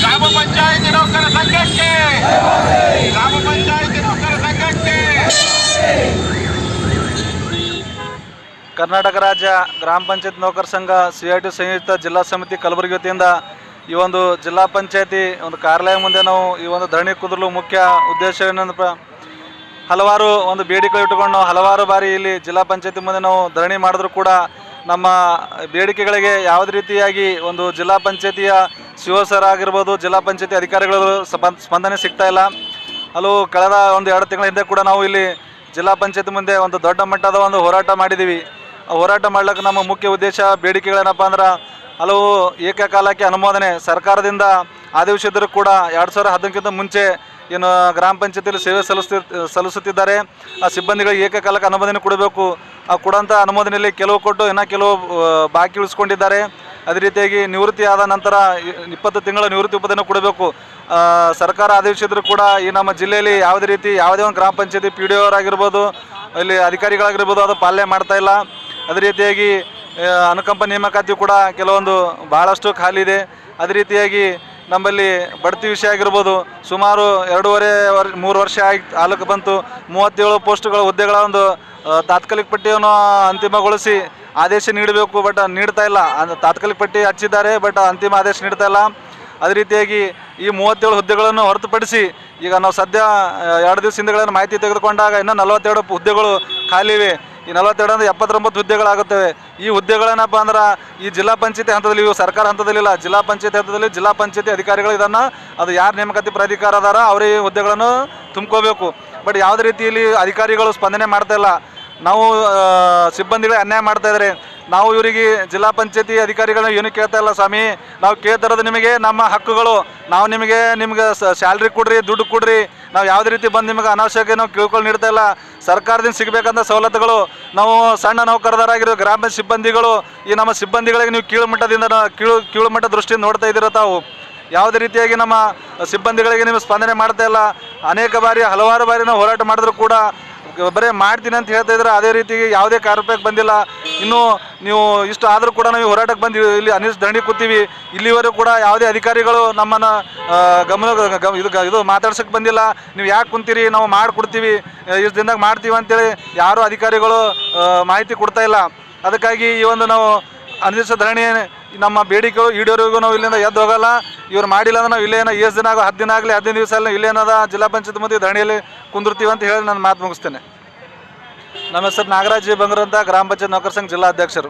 ಗ್ರಾಮ ಪಂಚಾಯತಿ ನೌಕರ ಸಂಘಕ್ಕೆ ಗ್ರಾಮ ಪಂಚಾಯತಿ ನೌಕರ ಸಂಘಕ್ಕೆ ಕರ್ನಾಟಕ ರಾಜ್ಯ ಗ್ರಾಮ ಪಂಚಾಯತ್ ನೌಕರ ಸಂಘ CIT ಸಂಯುಕ್ತ ಜಿಲ್ಲಾ ಸಮಿತಿ ಕಲಬುರಗಿ ವತಿಯಿಂದ ಈ ಒಂದು ಜಿಲ್ಲಾ ಪಂಚಾಯತಿ ಒಂದು ಕಾರ್ಯಾಲಯ ಮುಂದೆ ನಾವು ಈ ಒಂದು ಧರಣಿ ಕುದುರಲು ಮುಖ್ಯ ಉದ್ದೇಶವೇನೆಂದಪ್ಪ ಹಲವಾರು ಒಂದು ಬೇಡಿಕೆ ಇಟ್ಟುಕೊಂಡು ನಾವು ಹಲವಾರು ಬಾರಿ ಇಲ್ಲಿ ಜಿಲ್ಲಾ ಪಂಚಾಯತಿ ಮುಂದೆ ನಾವು ಧರಣಿ ಮಾಡಿದ್ರು ಕೂಡ ನಮ್ಮ ಬೇಡಿಕೆಗಳಿಗೆ ಯಾವುದೇ ರೀತಿಯಾಗಿ ಒಂದು ಜಿಲ್ಲಾ ಪಂಚಾಯತಿಯ CO ಸರ್ ಆಗಿರ್ಬೋದು, ಜಿಲ್ಲಾ ಪಂಚಾಯತಿ ಅಧಿಕಾರಿಗಳು ಸ್ಪಂದನೆ ಸಿಗ್ತಾ ಇಲ್ಲ. ಹಲವು ಕಳೆದ ಒಂದು 2 ತಿಂಗಳ ಹಿಂದೆ ಕೂಡ ನಾವು ಇಲ್ಲಿ ಜಿಲ್ಲಾ ಪಂಚಾಯತಿ ಮುಂದೆ ಒಂದು ದೊಡ್ಡ ಮಟ್ಟದ ಒಂದು ಹೋರಾಟ ಮಾಡಿದ್ದೀವಿ. ಆ ಹೋರಾಟ ಮಾಡ್ಲಿಕ್ಕೆ ನಮ್ಮ ಮುಖ್ಯ ಉದ್ದೇಶ ಬೇಡಿಕೆಗಳೇನಪ್ಪ ಅಂದ್ರೆ ಹಲವು ಏಕಕಾಲಕ್ಕೆ ಅನುಮೋದನೆ ಸರ್ಕಾರದಿಂದ ಆದೇಶಿಸಿದರೂ ಕೂಡ 2019ಕ್ಕಿಂತ ಮುಂಚೆ ಏನು ಗ್ರಾಮ ಪಂಚಾಯತಿಯಲ್ಲಿ ಸೇವೆ ಸಲ್ಲಿಸುತ್ತಿದ್ದಾರೆ ಆ ಸಿಬ್ಬಂದಿಗಳಿಗೆ ಏಕಕಾಲಕ್ಕೆ ಅನುಮೋದನೆ ಕೊಡಬೇಕು. ಆ ಕೊಡೋಂಥ ಅನುಮೋದನೆಯಲ್ಲಿ ಕೆಲವು ಕೊಟ್ಟು ಇನ್ನು ಕೆಲವು ಬಾಕಿ ಉಳಿಸ್ಕೊಂಡಿದ್ದಾರೆ. ಅದೇ ರೀತಿಯಾಗಿ ನಿವೃತ್ತಿ ಆದ ನಂತರ 20 ತಿಂಗಳ ನಿವೃತ್ತಿ ಉಪದಾನ ಕೊಡಬೇಕು. ಸರ್ಕಾರ ಆದೇಶಿಸಿದ್ರು ಕೂಡ ಈ ನಮ್ಮ ಜಿಲ್ಲೆಯಲ್ಲಿ ಯಾವುದೇ ರೀತಿ ಯಾವುದೇ ಒಂದು ಗ್ರಾಮ ಪಂಚಾಯತಿ PDO ಅವರಾಗಿರ್ಬೋದು, ಇಲ್ಲಿ ಅಧಿಕಾರಿಗಳಾಗಿರ್ಬೋದು ಅದು ಪಾಲನೆ ಮಾಡ್ತಾ ಇಲ್ಲ. ಅದೇ ರೀತಿಯಾಗಿ ಅನುಕಂಪ ನೇಮಕಾತಿ ಕೂಡ ಕೆಲವೊಂದು ಭಾಳಷ್ಟು ಖಾಲಿ ಇದೆ. ಅದೇ ರೀತಿಯಾಗಿ ನಮ್ಮಲ್ಲಿ ಬಡ್ತಿ ವಿಷಯ ಆಗಿರ್ಬೋದು, ಸುಮಾರು 2.5-3 ವರ್ಷ ಆಲಕ್ಕೆ ಬಂತು. 37 ಪೋಸ್ಟ್ಗಳ ಹುದ್ದೆಗಳ ಒಂದು ತಾತ್ಕಾಲಿಕ ಪಟ್ಟಿಯನ್ನು ಅಂತಿಮಗೊಳಿಸಿ ಆದೇಶ ನೀಡಬೇಕು, ಬಟ್ ನೀಡ್ತಾ ಇಲ್ಲ. ತಾತ್ಕಾಲಿಕ ಪಟ್ಟಿ ಹಚ್ಚಿದ್ದಾರೆ, ಬಟ್ ಅಂತಿಮ ಆದೇಶ ನೀಡ್ತಾ ಇಲ್ಲ. ಅದೇ ರೀತಿಯಾಗಿ ಈ 37 ಹುದ್ದೆಗಳನ್ನು ಹೊರತುಪಡಿಸಿ ಈಗ ನಾವು ಸದ್ಯ 2 ದಿವಸ ಹಿಂದೆಗಳನ್ನು ಮಾಹಿತಿ ತೆಗೆದುಕೊಂಡಾಗ ಇನ್ನೂ 42 ಹುದ್ದೆಗಳು ಖಾಲಿ ಇವೆ. ಈ 42 ಅಂದರೆ 79 ಹುದ್ದೆಗಳಾಗುತ್ತವೆ. ಈ ಹುದ್ದೆಗಳೇನಪ್ಪ ಅಂದ್ರೆ ಈ ಜಿಲ್ಲಾ ಪಂಚಾಯತಿ ಹಂತದಲ್ಲಿ, ಇವು ಸರ್ಕಾರ ಹಂತದಲ್ಲಿಲ್ಲ, ಜಿಲ್ಲಾ ಪಂಚಾಯತಿ ಹಂತದಲ್ಲಿ ಜಿಲ್ಲಾ ಪಂಚಾಯತಿ ಅಧಿಕಾರಿಗಳು ಇದನ್ನು ಅದು ಯಾರು ನೇಮಕಾತಿ ಪ್ರಾಧಿಕಾರ ಅದಾರ ಅವರೇ ಈ ಹುದ್ದೆಗಳನ್ನು ತುಂಬ್ಕೋಬೇಕು. ಬಟ್ ಯಾವುದೇ ರೀತಿಯಲ್ಲಿ ಅಧಿಕಾರಿಗಳು ಸ್ಪಂದನೆ ಮಾಡ್ತಾ ಇಲ್ಲ. ನಾವು ಸಿಬ್ಬಂದಿಗಳೇ ಅನ್ಯಾಯ ಮಾಡ್ತಾ ಇದ್ದಾರೆ. ನಾವು ಇವರಿಗೆ ಜಿಲ್ಲಾ ಪಂಚಾಯತಿ ಅಧಿಕಾರಿಗಳನ್ನ ಏನು ಕೇಳ್ತಾ ಇಲ್ಲ ಸ್ವಾಮಿ, ನಾವು ಕೇಳ್ತಾ ಇರೋದು ನಿಮಗೆ ನಮ್ಮ ಹಕ್ಕುಗಳು. ನಾವು ನಿಮಗೆ ಸ್ಯಾಲ್ರಿ ಕೊಡ್ರಿ, ದುಡ್ಡು ಕೊಡ್ರಿ, ನಾವು ಯಾವುದೇ ರೀತಿ ಬಂದು ನಿಮಗೆ ಅನಾವಶ್ಯಕ ನಾವು ಕೇಳ್ಕೊಂಡು ನೀಡ್ತಾ ಇಲ್ಲ. ಸರ್ಕಾರದಿಂದ ಸಿಗಬೇಕಂತ ಸವಲತ್ತುಗಳು ನಾವು ಸಣ್ಣ ನೌಕರರಾಗಿರೋ ಗ್ರಾಮ ಸಿಬ್ಬಂದಿಗಳು ಈ ನಮ್ಮ ಸಿಬ್ಬಂದಿಗಳಿಗೆ ನೀವು ಕೀಳು ಮಟ್ಟ ದೃಷ್ಟಿಯಿಂದ ನೋಡ್ತಾ ಇದ್ದೀರ. ತಾವು ಯಾವುದೇ ರೀತಿಯಾಗಿ ನಮ್ಮ ಸಿಬ್ಬಂದಿಗಳಿಗೆ ನೀವು ಸ್ಪಂದನೆ ಮಾಡ್ತಾ ಇಲ್ಲ. ಅನೇಕ ಬಾರಿ ಹಲವಾರು ಬಾರಿ ನಾವು ಹೋರಾಟ ಮಾಡಿದ್ರು ಕೂಡ ಬರೀ ಮಾಡ್ತೀನಿ ಅಂತ ಹೇಳ್ತಾ ಇದ್ರೆ ಅದೇ ರೀತಿ ಯಾವುದೇ ಕಾರ್ಯಕ್ಕೆ ಬಂದಿಲ್ಲ. ಇನ್ನೂ ನೀವು ಇಷ್ಟು ಆದರೂ ಕೂಡ ನಾವು ಹೋರಾಟಕ್ಕೆ ಬಂದು ಇಲ್ಲಿ ಧರಣಿ ಕೂತೀವಿ. ಇಲ್ಲಿವರೆಗೂ ಕೂಡ ಯಾವುದೇ ಅಧಿಕಾರಿಗಳು ನಮ್ಮನ್ನು ಇದು ಮಾತಾಡ್ಸೋಕ್ಕೆ ಬಂದಿಲ್ಲ. ನೀವು ಯಾಕೆ ಕುಂತೀರಿ, ನಾವು ಮಾಡಿಕೊಡ್ತೀವಿ, ಇಷ್ಟು ದಿನದಾಗ ಮಾಡ್ತೀವಿ ಅಂತೇಳಿ ಯಾರೂ ಅಧಿಕಾರಿಗಳು ಮಾಹಿತಿ ಕೊಡ್ತಾ ಇಲ್ಲ. ಅದಕ್ಕಾಗಿ ಈ ಒಂದು ನಾವು ಅನಿರ್ದಿಷ್ಟ ಧರಣಿ ನಮ್ಮ ಬೇಡಿಕೆಗಳು ಈಡೇರಿಗೂ ನಾವು ಇಲ್ಲಿಂದ ಎದ್ದು ಹೋಗಲ್ಲ. ಇವ್ರು ಮಾಡಿಲ್ಲ ಅಂದ್ರೆ ನಾವು ಇಲ್ಲೇ ಎಷ್ಟು ದಿನ 10 ದಿನ ಆಗಲಿ 15 ದಿವಸ ಅಲ್ಲಿ ಇಲ್ಲೇನದ ಜಿಲ್ಲಾ ಪಂಚಾಯತ್ ಮುಂದೆ ಧರಣಿಯಲ್ಲಿ ಕುಂದಿರ್ತೀವಿ ಅಂತ ಹೇಳಿ ನಾನು ಮಾತು ಮುಗಿಸ್ತೇನೆ. ನಮ್ಮ ಹೆಸರು ನಾಗರಾಜ್ ಬಂಗರು ಅಂತ, ಗ್ರಾಮ ಪಂಚಾಯತ್ ನೌಕರ ಸಂಘ ಜಿಲ್ಲಾ ಅಧ್ಯಕ್ಷರು.